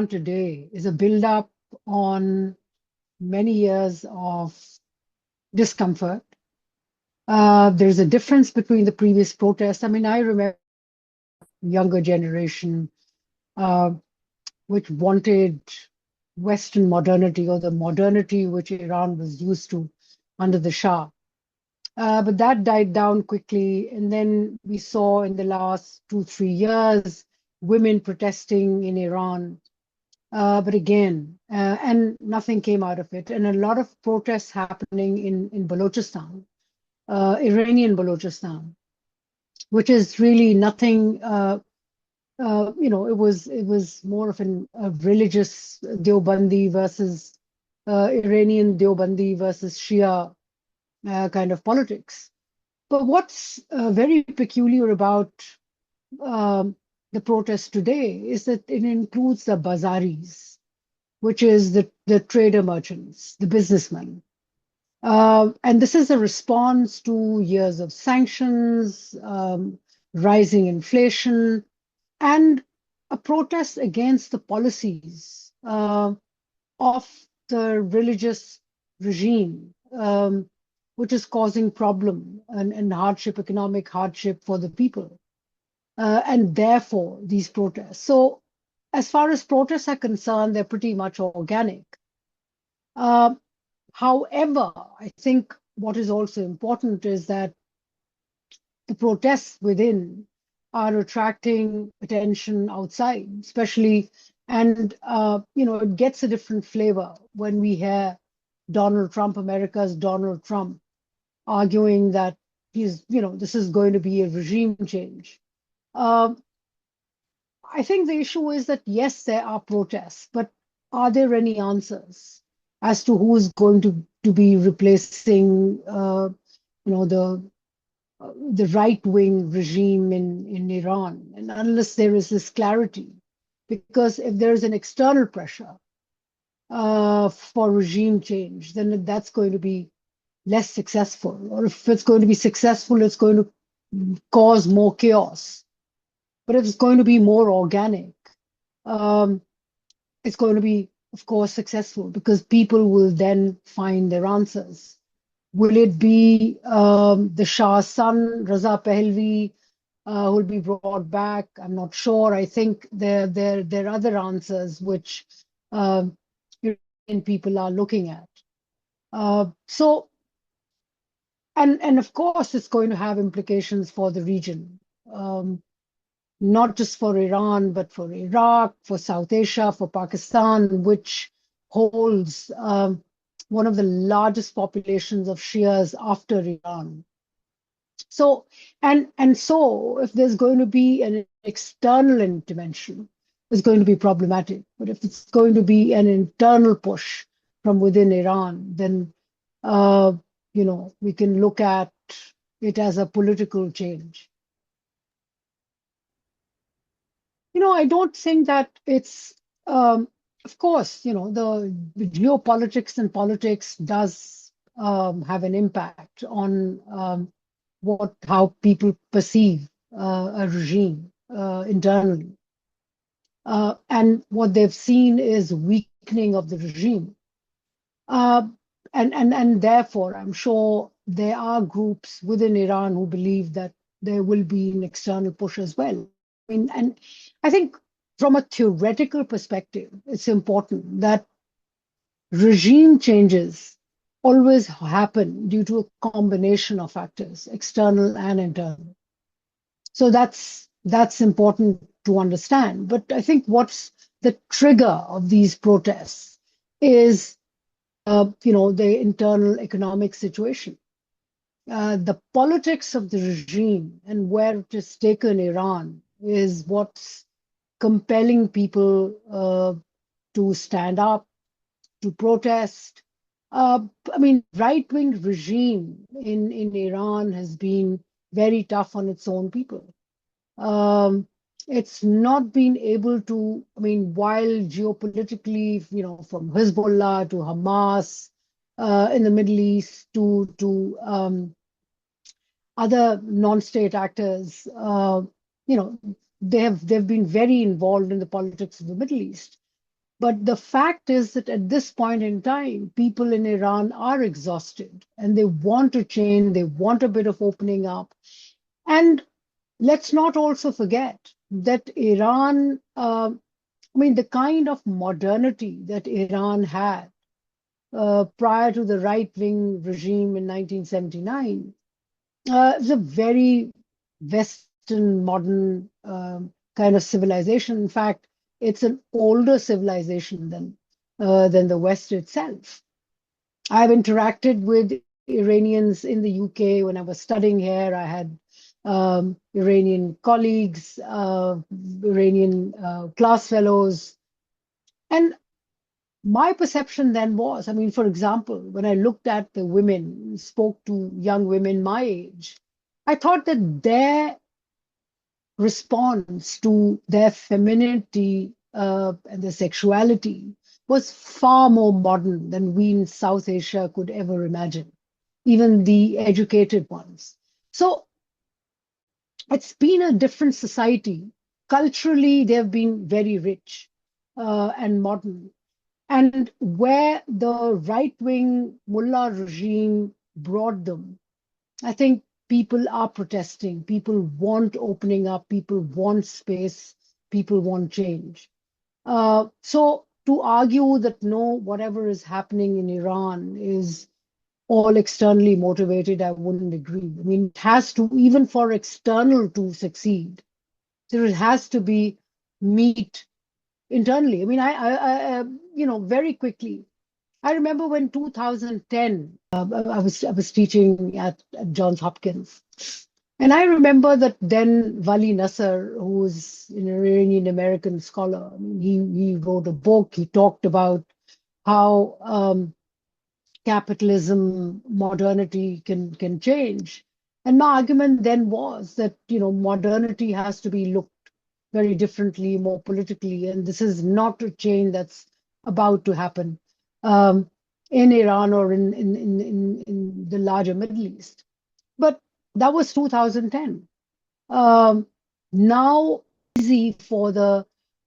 today is a build-up on many years of discomfort. There's a difference between the previous protests. I mean, I remember younger generation uh, which wanted Western modernity or the modernity which Iran was used to under the Shah. But that died down quickly. And then we saw in the last 2, 3 years women protesting in Iran. But again, and nothing came out of it. And a lot of protests happening in Balochistan, Iranian Balochistan, which is really nothing. It was more of a religious Deobandi versus Iranian Deobandi versus Shia kind of politics. But what's very peculiar about um, the protest today is that it includes the bazaris, which is the trader merchants, the businessmen. And this is a response to years of sanctions, rising inflation, and a protest against the policies of the religious regime, which is causing problem and hardship, economic hardship for the people. And therefore, these protests. So, as far as protests are concerned, they're pretty much organic. Uh, However, I think what is also important is that the protests within are attracting attention outside, especially, and it gets a different flavor when we hear Donald Trump, America's Donald Trump, arguing that this is going to be a regime change. Uh, I think the issue is that yes, there are protests, but are there any answers as to who is going to be replacing, the right-wing regime in Iran? And unless there is this clarity, because if there is an external pressure for regime change, then that's going to be less successful. Or if it's going to be successful, it's going to cause more chaos. But if it's going to be more organic, um, it's going to be, of course, successful because people will then find their answers. Will it be the Shah's son, Raza Pahlavi, who will be brought back? I'm not sure. I think there are other answers which European people are looking at. So, and of course, it's going to have implications for the region. Not just for Iran, but for Iraq, for South Asia, for Pakistan, which holds one of the largest populations of Shias after Iran. So, and so if there's going to be an external intervention, it's going to be problematic. But if it's going to be an internal push from within Iran, then we can look at it as a political change. I don't think that it's, of course, the geopolitics and politics does have an impact on how people perceive a regime internally. And what they've seen is weakening of the regime. And therefore, I'm sure there are groups within Iran who believe that there will be an external push as well. And I think from a theoretical perspective, it's important that regime changes always happen due to a combination of factors, external and internal. So that's important to understand. But I think what's the trigger of these protests is, the internal economic situation. The politics of the regime and where it has taken Iran is what's compelling people to stand up, to protest. I mean, right-wing regime in Iran has been very tough on its own people. It's not been able to, I mean, while geopolitically, from Hezbollah to Hamas in the Middle East to other non-state actors, you know, they've been very involved in the politics of the Middle East. But the fact is that at this point in time, people in Iran are exhausted and they want to change, they want a bit of opening up. And let's not also forget that Iran, I mean, the kind of modernity that Iran had prior to the right-wing regime in 1979 was a very Western, modern kind of civilization. In fact, it's an older civilization than the West itself. I've interacted with Iranians in the UK when I was studying here. I had Iranian colleagues, Iranian class fellows, and my perception then was, I mean, for example, when I looked at the women, spoke to young women my age, I thought that their response to their femininity and their sexuality was far more modern than we in South Asia could ever imagine, even the educated ones. So it's been a different society. Culturally, they've been very rich and modern. And where the right-wing mullah regime brought them, I think people are protesting. People want opening up. People want space. People want change. So to argue that no, whatever is happening in Iran is all externally motivated, I wouldn't agree. I mean, it has to, even for external to succeed, there has to be meat internally. I mean, very quickly, I remember when 2010, I was teaching at Johns Hopkins, and I remember that then Wali Nasser, who's an Iranian American scholar, I mean, he wrote a book. He talked about how capitalism, modernity can change, and my argument then was that modernity has to be looked very differently, more politically, and this is not a change that's about to happen um, in Iran or in the larger Middle East. But that was 2010. Now, easy for the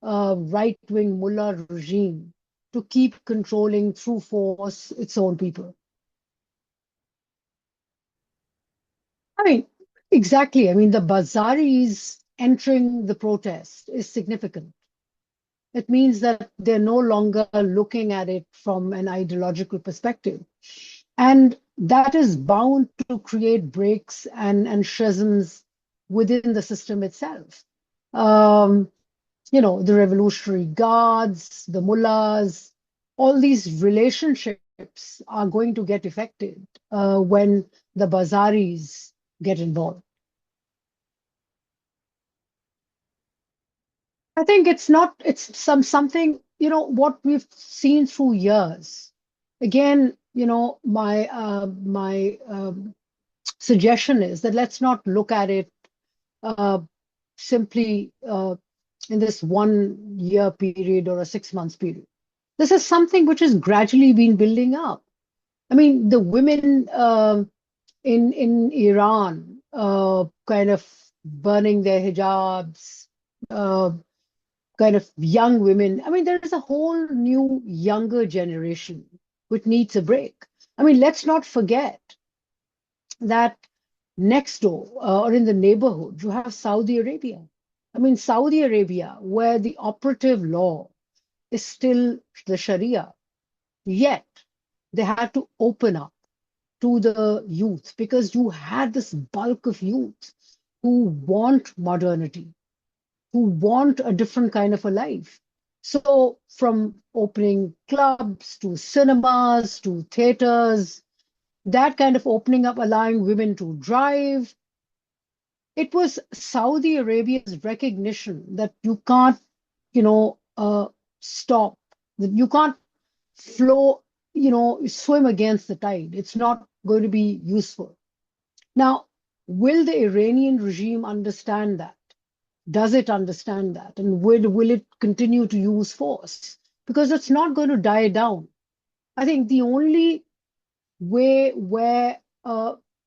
right-wing mullah regime to keep controlling through force its own people. I mean, exactly. I mean, the Bazaris entering the protest is significant. It means that they're no longer looking at it from an ideological perspective. And that is bound to create breaks and schisms within the system itself. Um, the Revolutionary Guards, the mullahs, all these relationships are going to get affected when the Bazaris get involved. I think it's not, it's something, what we've seen through years. Again, my suggestion is that let's not look at it uh, simply in this 1 year period or a 6 months period. This is something which has gradually been building up. I mean, the women in Iran kind of burning their hijabs, uh, kind of young women. I mean, there is a whole new younger generation which needs a break. I mean, let's not forget that next door or in the neighborhood, you have Saudi Arabia. I mean, Saudi Arabia, where the operative law is still the Sharia, yet they had to open up to the youth because you had this bulk of youth who want modernity, who want a different kind of a life. So, from opening clubs to cinemas to theaters, that kind of opening up, allowing women to drive, it was Saudi Arabia's recognition that you can't, stop, that you can't flow, swim against the tide. It's not going to be useful. Now, will the Iranian regime understand that? Does it understand that? And will it continue to use force? Because it's not going to die down. I think the only way where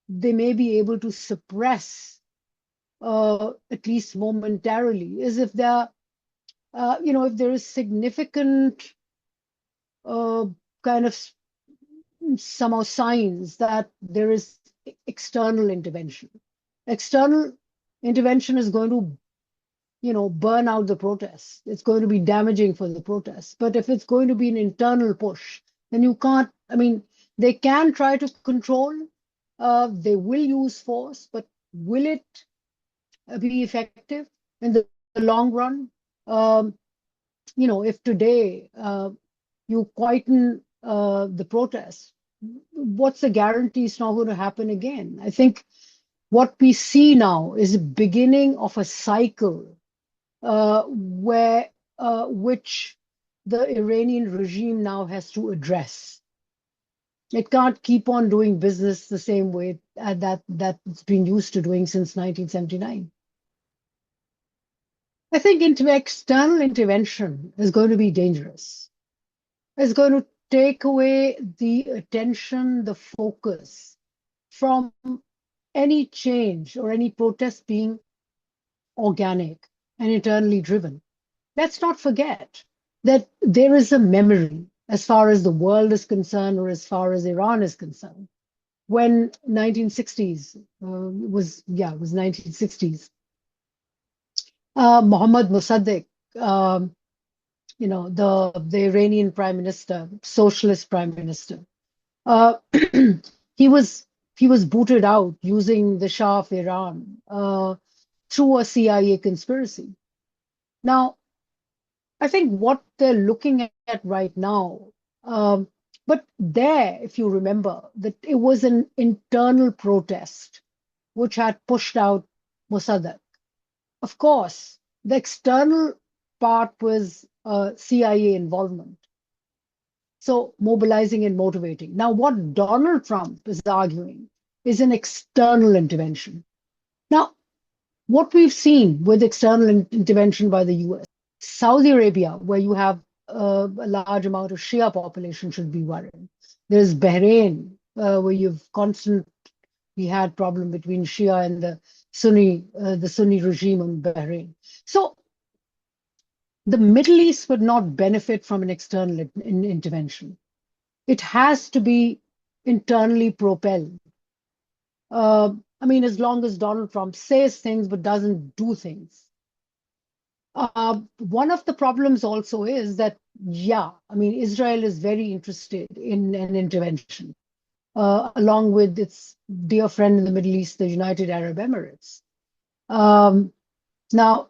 they may be able to suppress, at least momentarily, is if they're if there is significant uh, kind of somehow signs that there is external intervention. External intervention is going to, burn out the protests. It's going to be damaging for the protests. But if it's going to be an internal push, then you can't, they can try to control, they will use force, but will it be effective in the long run? Um, if today you quieten the protests, what's the guarantee it's not going to happen again? I think what we see now is the beginning of a cycle where which the Iranian regime now has to address. It can't keep on doing business the same way that it's been used to doing since 1979. I think external intervention is going to be dangerous. It's going to take away the attention, the focus from any change or any protest being organic and internally driven. Let's not forget that there is a memory as far as the world is concerned or as far as Iran is concerned. When 1960s it was 1960s. Mohammad Mossadegh, the Iranian prime minister, socialist prime minister, uh, he was booted out using the Shah of Iran through a CIA conspiracy. Now, I think what they're looking at right now, but there, if you remember, that it was an internal protest which had pushed out Mossadegh. Of course, the external part was CIA involvement. So mobilizing and motivating. Now, what Donald Trump is arguing is an external intervention. Now, what we've seen with external intervention by the US, Saudi Arabia, where you have a large amount of Shia population, should be worried. There's Bahrain, where you've constantly had problem between Shia and the Sunni regime in Bahrain. So the Middle East would not benefit from an external intervention. It has to be internally propelled. As long as Donald Trump says things but doesn't do things. One of the problems also is that, Israel is very interested in an intervention, along with its dear friend in the Middle East, the United Arab Emirates. Now,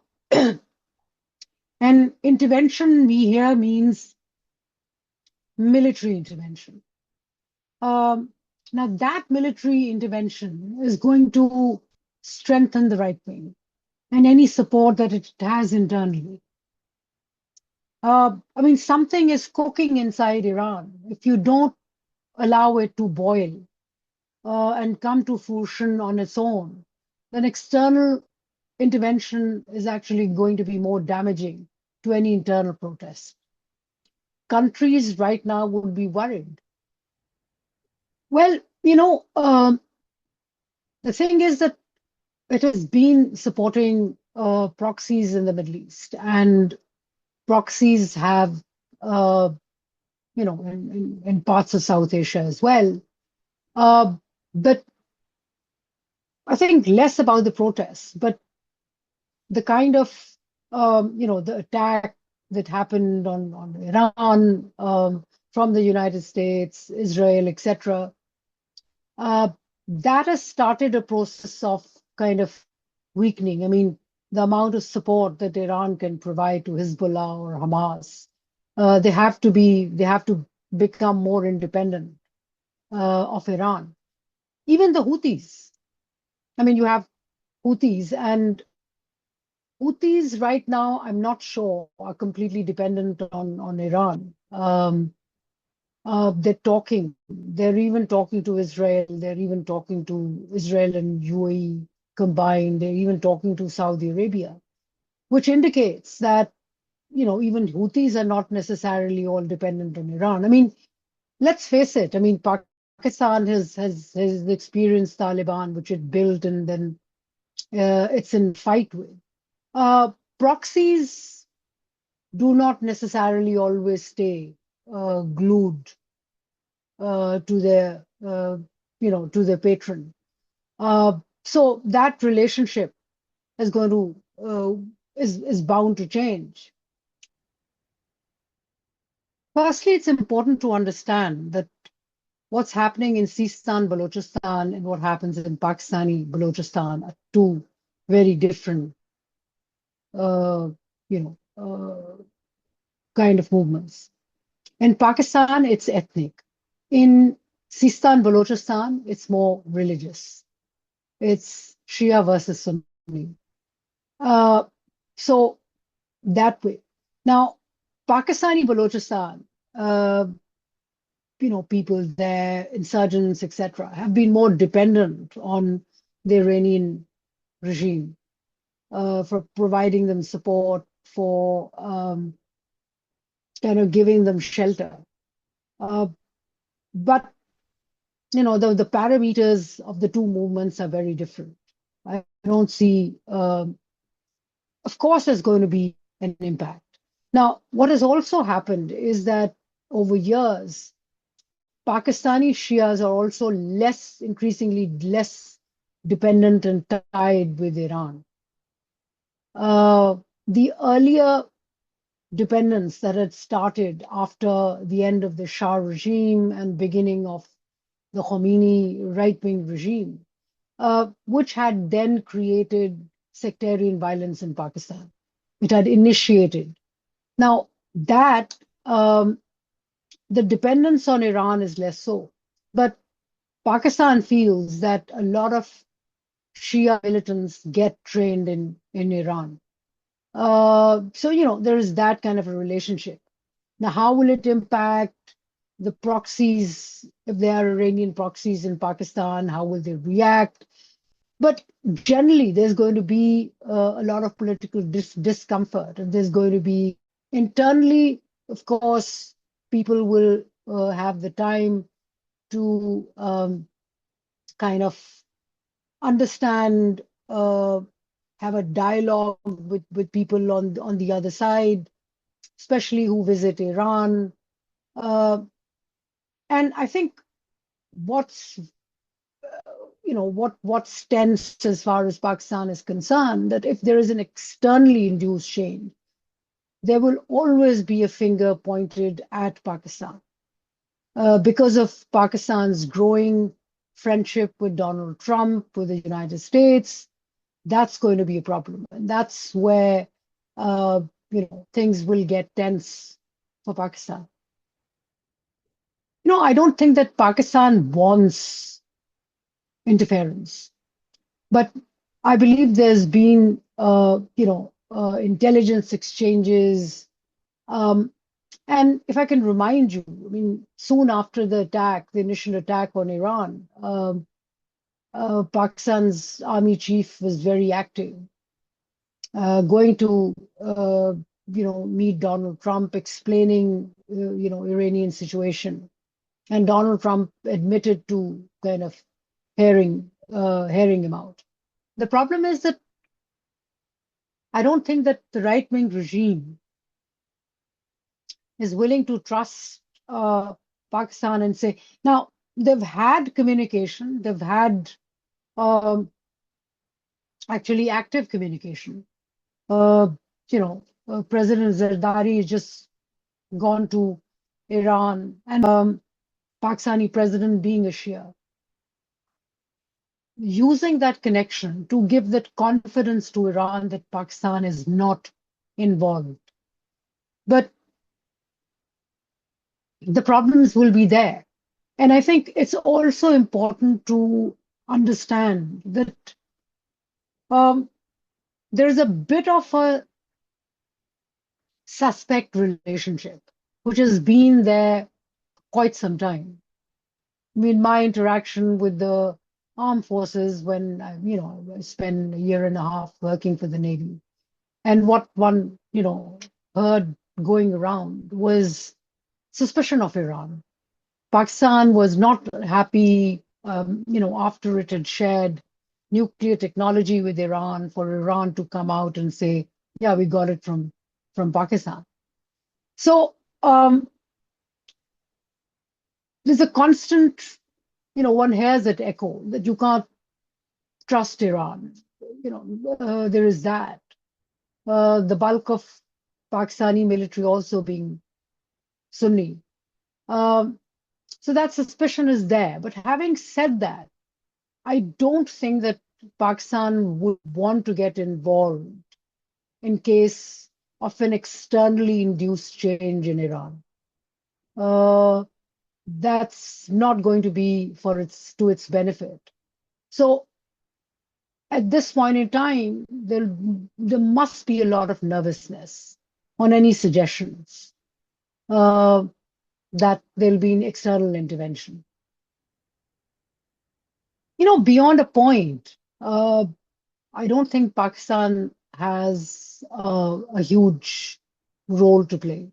an intervention here means military intervention. Now, that military intervention is going to strengthen the right wing and any support that it has internally. Something is cooking inside Iran. If you don't allow it to boil and come to fruition on its own, then external intervention is actually going to be more damaging to any internal protest. Countries right now would be worried. Well, the thing is that it has been supporting proxies in the Middle East, and proxies have, in parts of South Asia as well. But I think less about the protests, but the kind of, the attack that happened on Iran from the United States, Israel, etc. That has started a process of kind of weakening. The amount of support that Iran can provide to Hezbollah or Hamas, they have to become more independent of Iran. Even the Houthis. You have Houthis, and Houthis right now, I'm not sure, are completely dependent on Iran. They're even talking to Israel. They're even talking to Israel and UAE combined. They're even talking to Saudi Arabia, which indicates that, even Houthis are not necessarily all dependent on Iran. Let's face it. Pakistan has experienced Taliban, which it built and then it's in fight with. Proxies do not necessarily always stay glued to their, to their patron. So that relationship is going to is bound to change. Firstly, it's important to understand that what's happening in Sistan, Balochistan, and what happens in Pakistani Balochistan are two very different, uh, you know, kind of movements. In Pakistan, it's ethnic. In Sistan, Balochistan, it's more religious. It's Shia versus Sunni. Uh, so that way. Now, Pakistani Balochistan, uh, people there, insurgents, etc., have been more dependent on the Iranian regime for providing them support, for kind of giving them shelter. Uh, but the parameters of the two movements are very different. I don't see. Of course, there's going to be an impact. Now, what has also happened is that over years, Pakistani Shias are also increasingly less dependent and tied with Iran. The earlier dependence that had started after the end of the Shah regime and beginning of the Khomeini right-wing regime, which had then created sectarian violence in Pakistan. It had initiated. Now, that the dependence on Iran is less so. But Pakistan feels that a lot of Shia militants get trained in Iran. So, there is that kind of a relationship. Now, how will it impact the proxies, if there are Iranian proxies in Pakistan? How will they react? But generally, there's going to be a lot of political discomfort, and there's going to be internally, of course, people will have the time to kind of understand, have a dialogue with people on the other side, especially who visit Iran. And I think what's what's tense as far as Pakistan is concerned, that if there is an externally induced change, there will always be a finger pointed at Pakistan because of Pakistan's growing friendship with Donald Trump, with the United States. That's going to be a problem, and that's where things will get tense for Pakistan. I don't think that Pakistan wants interference, but I believe there's been intelligence exchanges. And if I can remind you, I mean, soon after the initial attack on Iran, Pakistan's army chief was very active, going to meet Donald Trump, explaining Iranian situation, and Donald Trump admitted to kind of hearing him out. The problem is that I don't think that the right-wing regime is willing to trust Pakistan and say, now they've had communication, they've had um, actually active communication. Uh, President Zardari has just gone to Iran, and Pakistani president being a Shia, using that connection to give that confidence to Iran that Pakistan is not involved. But the problems will be there. And I think it's also important to understand that there's a bit of a suspect relationship, which has been there quite some time. I mean, my interaction with the armed forces when I spent a year and a half working for the Navy, and what one heard going around was suspicion of Iran. Pakistan was not happy, after it had shared nuclear technology with Iran, for Iran to come out and say, "Yeah, we got it from Pakistan." So there's a constant, one hears that echo that you can't trust Iran. There is that. The bulk of Pakistani military also being Sunni. Um, so that suspicion is there. But having said that, I don't think that Pakistan would want to get involved in case of an externally induced change in Iran. Uh, that's not going to be to its benefit. So at this point in time, there must be a lot of nervousness on any suggestions uh, that there'll be an external intervention. Beyond a point, I don't think Pakistan has a huge role to play.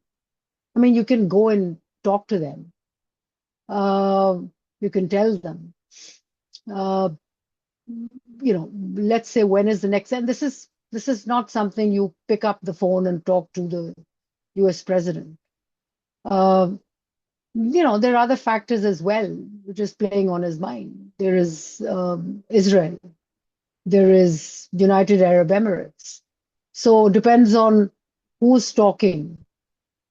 I mean, you can go and talk to them. Uh, you can tell them, uh, let's say when is the next, and this is not something you pick up the phone and talk to the US president. Uh, there are other factors as well, which is playing on his mind. There is Israel. There is United Arab Emirates. So it depends on who's talking.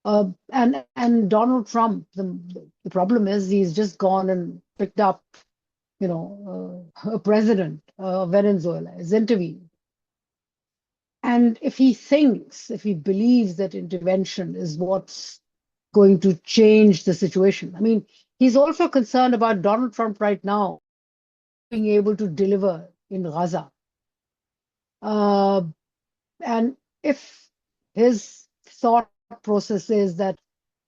And Donald Trump, the problem is he's just gone and picked up, a president of Venezuela, is intervened. And if he believes that intervention is what's going to change the situation, I mean, he's also concerned about Donald Trump right now being able to deliver in Gaza. And if his thought process is that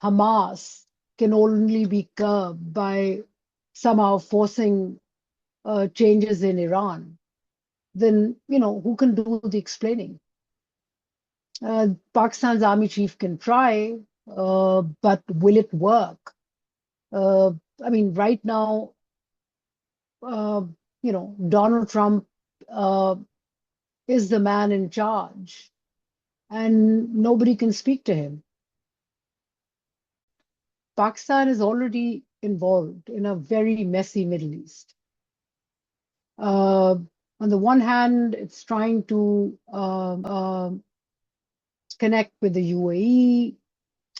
Hamas can only be curbed by somehow forcing changes in Iran, then, who can do the explaining? Pakistan's army chief can try, but will it work? Uh, I mean, right now, uh, Donald Trump is the man in charge, and nobody can speak to him. Pakistan is already involved in a very messy Middle East. On the one hand, it's trying to connect with the UAE.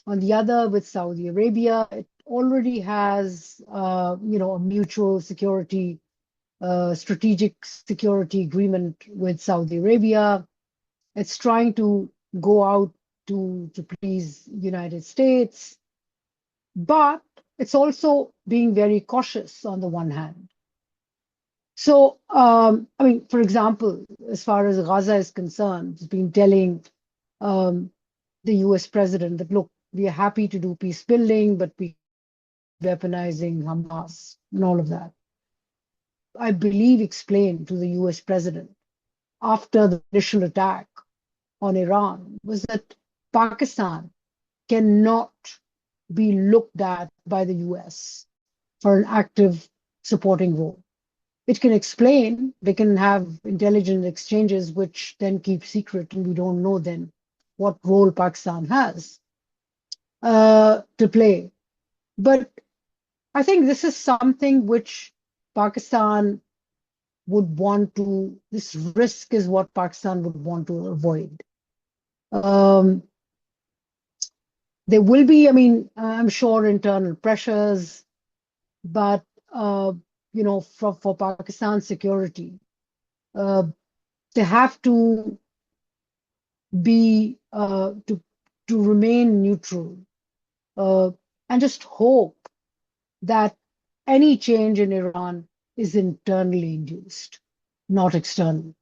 On the other, with Saudi Arabia, it already has, a mutual security, strategic security agreement with Saudi Arabia. It's trying to go out to please United States, but it's also being very cautious on the one hand. So, I mean, for example, as far as Gaza is concerned, it's been telling the US president that, look, we are happy to do peace building, but we weaponizing Hamas and all of that. I believe explained to the US president after the initial attack on Iran was that Pakistan cannot be looked at by the US for an active supporting role. It can explain, they can have intelligence exchanges, which then keep secret, and we don't know then what role Pakistan has to play. But I think this is something which Pakistan would want to, this risk is what Pakistan would want to avoid. There will be, I mean, I'm sure internal pressures, but, for Pakistan's security, they have to be, to remain neutral and just hope that any change in Iran is internally induced, not external.